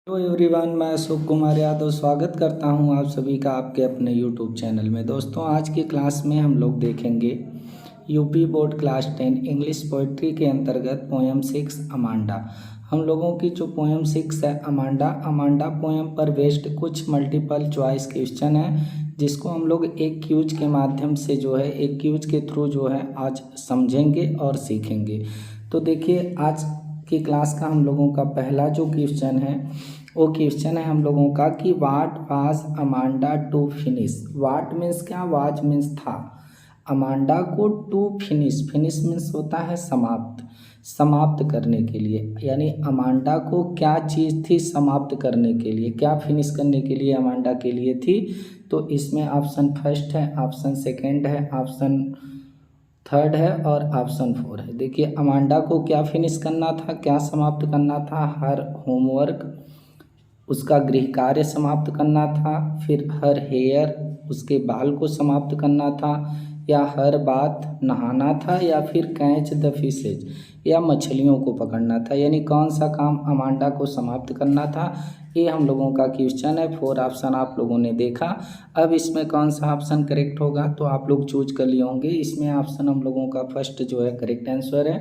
Hello everyone, मैं अशोक कुमार यादव स्वागत करता हूं आप सभी का आपके अपने यूट्यूब चैनल में। दोस्तों, आज की क्लास में हम लोग देखेंगे UP board class 10 English poetry के अंतर्गत पोएम 6 अमांडा। हम लोगों की जो पोएम 6 है अमांडा पोएम पर बेस्ड कुछ मल्टीपल चॉइस क्वेश्चन है, जिसको हम लोग एक क्यूज के माध्यम से एक क्यूज के थ्रू आज समझेंगे और सीखेंगे। तो देखिए, आज की क्लास का हम लोगों का पहला जो क्वेश्चन है वो क्वेश्चन है हम लोगों का कि what was Amanda to finish. What means क्या, वाज मीन्स था, अमांडा को टू फिनिश, फिनिश मीन्स होता है समाप्त, समाप्त करने के लिए, यानी अमांडा को क्या चीज़ थी समाप्त करने के लिए, क्या फिनिश करने के लिए अमांडा के लिए थी। तो इसमें ऑप्शन फर्स्ट है, ऑप्शन सेकेंड है, ऑप्शन थर्ड है और ऑप्शन 4 है। देखिए, अमांडा को क्या फिनिश करना था, क्या समाप्त करना था, हर होमवर्क, उसका गृह कार्य समाप्त करना था, फिर हर हेयर, उसके बाल को समाप्त करना था, या हर बात नहाना था, या फिर कैच द फिशेज, या मछलियों को पकड़ना था। यानी कौन सा काम अमांडा को समाप्त करना था, ये हम लोगों का क्वेश्चन है। 4 ऑप्शन आप लोगों ने देखा। अब इसमें कौन सा ऑप्शन करेक्ट होगा तो आप लोग चूज कर लिए होंगे। इसमें ऑप्शन हम लोगों का फर्स्ट करेक्ट आंसर है,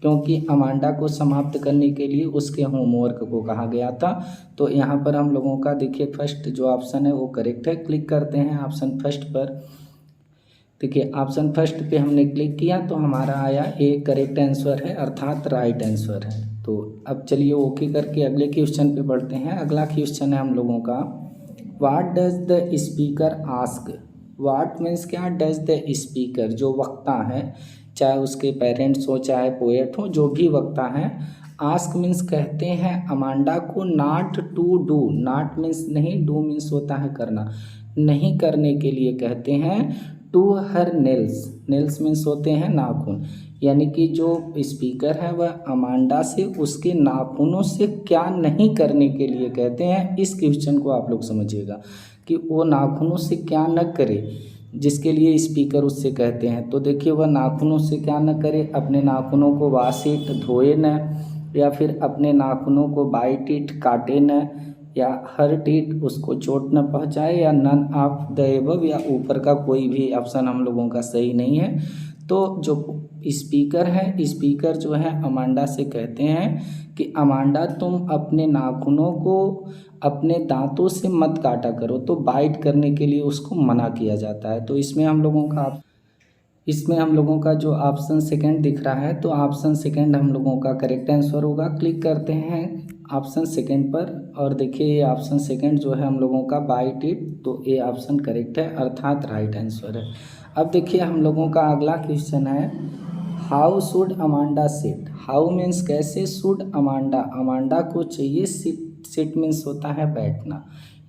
क्योंकि अमांडा को समाप्त करने के लिए उसके होमवर्क को कहा गया था। तो यहाँ पर हम लोगों का देखिए फर्स्ट जो ऑप्शन है वो करेक्ट है। क्लिक करते हैं ऑप्शन फर्स्ट पर। देखिए, ऑप्शन फर्स्ट पे हमने क्लिक किया तो हमारा आया ए करेक्ट आंसर है, अर्थात राइट आंसर है। तो अब चलिए ओके करके अगले क्वेश्चन पे बढ़ते हैं। अगला क्वेश्चन है हम लोगों का, what does the speaker ask. What means क्या, डज द स्पीकर, जो वक्ता है, चाहे उसके पेरेंट्स हो चाहे पोएट हो, जो भी वक्ता है, आस्क मीन्स कहते हैं अमांडा को not to do. Not means नहीं, डू मीन्स होता है करना, नहीं करने के लिए कहते हैं to her nails. Nails means होते हैं नाखून, यानी कि जो स्पीकर है वह अमांडा से उसके नाखूनों से क्या नहीं करने के लिए कहते हैं। इस क्वेश्चन को आप लोग समझिएगा कि वो नाखूनों से क्या न करे जिसके लिए स्पीकर उससे कहते हैं। तो देखिए, वह नाखूनों से क्या न करे, अपने नाखूनों को वॉश इट, धोए न, या फिर अपने नाखूनों को बाइट इट, काटे न, या हर्ट इट, उसको चोट न पहुंचाए, या नन ऑफ द एबव, या ऊपर का कोई भी ऑप्शन हम लोगों का सही नहीं है। तो जो स्पीकर है, स्पीकर जो है अमांडा से कहते हैं कि अमांडा तुम अपने नाखूनों को अपने दांतों से मत काटा करो। तो बाइट करने के लिए उसको मना किया जाता है। तो इसमें हम लोगों का जो ऑप्शन सेकंड दिख रहा है, तो ऑप्शन सेकंड हम लोगों का करेक्ट आंसर होगा। क्लिक करते हैं ऑप्शन सेकंड पर और देखिए ये ऑप्शन सेकंड जो है हम लोगों का बाइट इट, तो ये ऑप्शन करेक्ट है, अर्थात राइट आंसर है। अब देखिए हम लोगों का अगला क्वेश्चन है, how should Amanda sit. How means कैसे, शुड अमांडा, अमांडा को चाहिए सिट। सिट मीन्स होता है बैठना,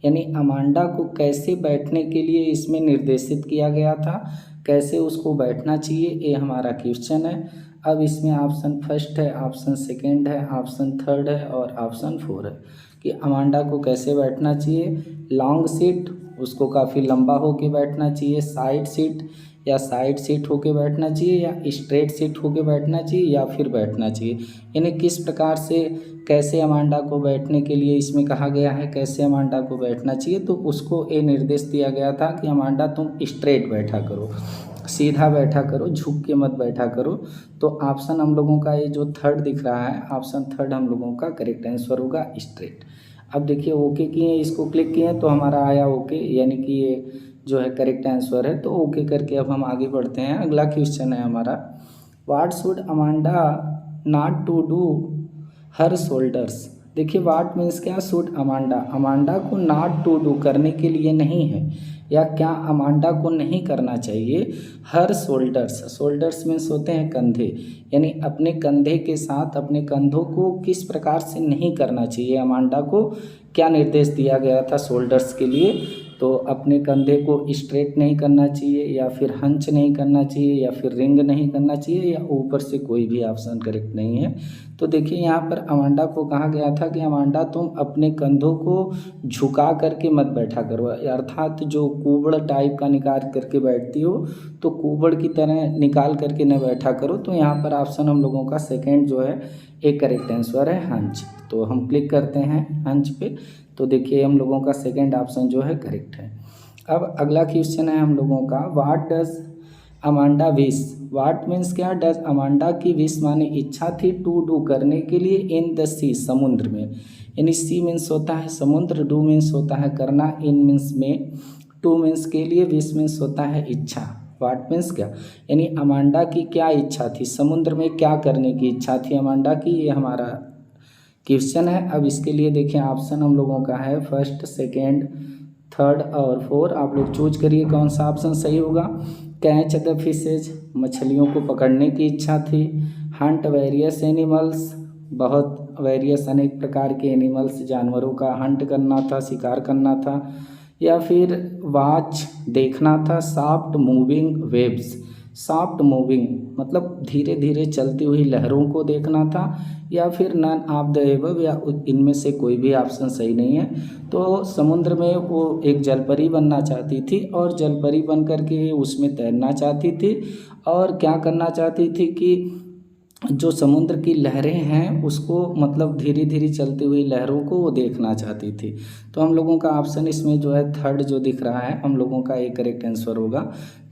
यानी अमांडा को कैसे बैठने के लिए इसमें निर्देशित किया गया था, कैसे उसको बैठना चाहिए, ये हमारा क्वेश्चन है। अब इसमें ऑप्शन फर्स्ट है, ऑप्शन सेकंड है, ऑप्शन थर्ड है और ऑप्शन 4 है कि अमांडा को कैसे बैठना चाहिए। लॉन्ग सीट, उसको काफ़ी लंबा होके बैठना चाहिए, साइड सीट या साइड सीट होके बैठना चाहिए, या स्ट्रेट सीट होके बैठना चाहिए, या फिर बैठना चाहिए। यानी किस प्रकार से, कैसे अमांडा को बैठने के लिए इसमें कहा गया है, कैसे अमांडा को बैठना चाहिए। तो उसको ये निर्देश दिया गया था कि अमांडा तुम स्ट्रेट बैठा करो, सीधा बैठा करो, झुक के मत बैठा करो। तो ऑप्शन हम लोगों का ये जो थर्ड दिख रहा है, ऑप्शन थर्ड हम लोगों का करेक्ट आंसर होगा, स्ट्रेट। अब देखिए ओके किए, इसको क्लिक किए तो हमारा आया ओके, यानी कि ये जो है करेक्ट आंसर है। तो ओके करके अब हम आगे बढ़ते हैं। अगला क्वेश्चन है हमारा, what should Amanda not to do her shoulders. देखिए वाट मीन्स क्या, शुड अमांडा, अमांडा को नॉट टू डू करने के लिए नहीं है, या क्या अमांडा को नहीं करना चाहिए, हर शोल्डर्स। शोल्डर्स मीन्स होते हैं कंधे, यानी अपने कंधे के साथ अपने कंधों को किस प्रकार से नहीं करना चाहिए, अमांडा को क्या निर्देश दिया गया था शोल्डर्स के लिए। तो अपने कंधे को स्ट्रेट नहीं करना चाहिए, या फिर हंच नहीं करना चाहिए, या फिर रिंग नहीं करना चाहिए, या ऊपर से कोई भी ऑप्शन करेक्ट नहीं है। तो देखिए यहाँ पर अमांडा को कहा गया था कि अमांडा तुम अपने कंधों को झुका करके मत बैठा करो, अर्थात जो कुबड़ टाइप का निकाल करके बैठती हो तो कुबड़ की तरह निकाल करके न बैठा करो। तो यहाँ पर ऑप्शन हम लोगों का सेकेंड जो है एक करेक्ट आंसर है हंच। तो हम क्लिक करते हैं हंच पे, तो देखिए हम लोगों का सेकंड ऑप्शन जो है करेक्ट है। अब अगला क्वेश्चन है हम लोगों का, what does Amanda wish. What means क्या, डज अमांडा की विश माने इच्छा थी, टू डू करने के लिए, इन द सी समुद्र में। यानी सी मीन्स होता है समुद्र, डू मीन्स होता है करना, इन मीन्स में, टू मीन्स के लिए, विश मीन्स होता है इच्छा। व्हाट मीन्स क्या, यानी अमांडा की क्या इच्छा थी, समुद्र में क्या करने की इच्छा थी अमांडा की, ये हमारा क्वेश्चन है। अब इसके लिए देखिए ऑप्शन हम लोगों का है फर्स्ट, सेकेंड, थर्ड और फोर। आप लोग चूज करिए कौन सा ऑप्शन सही होगा। कैच द फिशेज, मछलियों को पकड़ने की इच्छा थी। हंट वेरियस एनिमल्स, बहुत वेरियस अनेक प्रकार के एनिमल्स जानवरों का हंट करना था, शिकार करना था। या फिर वॉच देखना था। Soft moving waves, soft moving मतलब धीरे धीरे चलती हुई लहरों को देखना था। या फिर नन ऑफ द एबव, या इनमें से कोई भी ऑप्शन सही नहीं है। तो समुद्र में वो एक जलपरी बनना चाहती थी और जलपरी बन करके उसमें तैरना चाहती थी और क्या करना चाहती थी कि जो समुद्र की लहरें हैं उसको मतलब धीरे धीरे चलती हुई लहरों को वो देखना चाहती थी। तो हम लोगों का ऑप्शन इसमें जो है थर्ड जो दिख रहा है हम लोगों का एक करेक्ट आंसर होगा।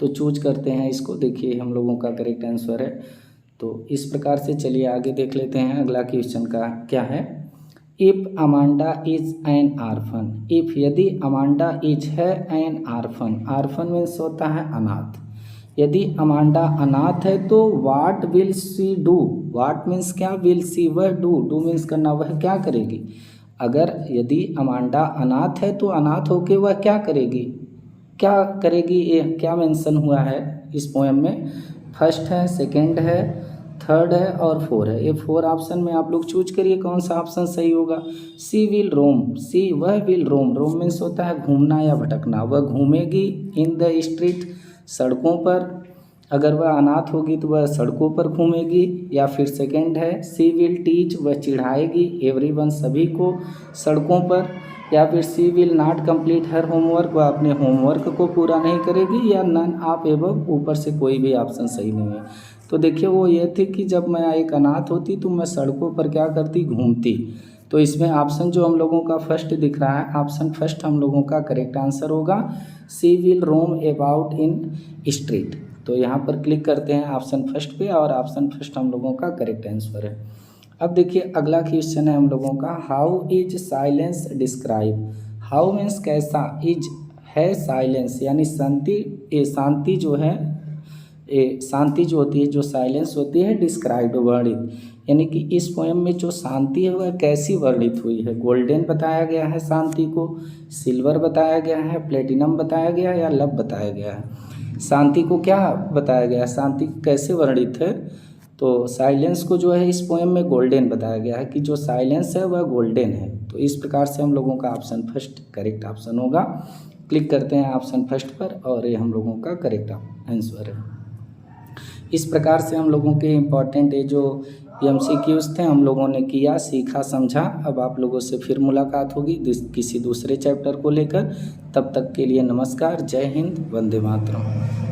तो चूज करते हैं इसको, देखिए हम लोगों का करेक्ट आंसर है। तो इस प्रकार से चलिए आगे देख लेते हैं अगला क्वेश्चन का क्या है। If Amanda is an orphan, if यदि अमांडा इज है एन आर्फन, आर्फन मीन्स होता है अनाथ। यदि अमांडा अनाथ है तो what will she do, what means क्या, विल सी वह, डू मीन्स करना, वह क्या करेगी। अगर यदि अमांडा अनाथ है तो अनाथ होके वह क्या करेगी, क्या करेगी, ये क्या मेंशन हुआ है इस पोएम में। फर्स्ट है, सेकंड है, थर्ड है और फोर है। ये फोर ऑप्शन में आप लोग चूज करिए कौन सा ऑप्शन सही होगा। सी विल रोम, सी वह विल रोम, रोम मीन्स होता है घूमना या भटकना, वह घूमेगी इन द स्ट्रीट सड़कों पर। अगर वह अनाथ होगी तो वह सड़कों पर घूमेगी। या फिर सेकंड है सी विल टीच, वह चिढ़ाएगी एवरीवन सभी को सड़कों पर। या फिर she will not complete her homework, वह अपने होमवर्क को पूरा नहीं करेगी। या नन ऑफ एबव, ऊपर से कोई भी ऑप्शन सही नहीं है। तो देखिए वो ये थी कि जब मैं एक अनाथ होती तो मैं सड़कों पर क्या करती, घूमती। तो इसमें ऑप्शन जो हम लोगों का फर्स्ट दिख रहा है, ऑप्शन फर्स्ट हम लोगों का करेक्ट आंसर होगा। She will roam about in street. तो यहाँ पर क्लिक करते हैं ऑप्शन फर्स्ट पे और ऑप्शन फर्स्ट हम लोगों का करेक्ट आंसर है। अब देखिए अगला क्वेश्चन है हम लोगों का, how is silence describe. How means कैसा, इज है साइलेंस यानी शांति, शांति जो है, शांति जो होती है, जो साइलेंस होती है, डिस्क्राइब्ड वर्णित, यानी कि इस पोएम में जो शांति है वह कैसी वर्णित हुई है। गोल्डन बताया गया है शांति को, सिल्वर बताया गया है, प्लेटिनम बताया गया है या लव बताया गया है। शांति को क्या बताया गया है, शांति कैसे वर्णित है। तो साइलेंस को जो है इस पोएम में गोल्डन बताया गया है कि जो साइलेंस है वह गोल्डन है। तो इस प्रकार से हम लोगों का ऑप्शन फर्स्ट करेक्ट ऑप्शन होगा। क्लिक करते हैं ऑप्शन फर्स्ट पर और ये हम लोगों का करेक्ट आंसर है। इस प्रकार से हम लोगों के इम्पॉर्टेंट ये जो MCQs थे हम लोगों ने किया, सीखा, समझा। अब आप लोगों से फिर मुलाकात होगी किसी दूसरे चैप्टर को लेकर। तब तक के लिए नमस्कार, जय हिंद, वंदे मातरम।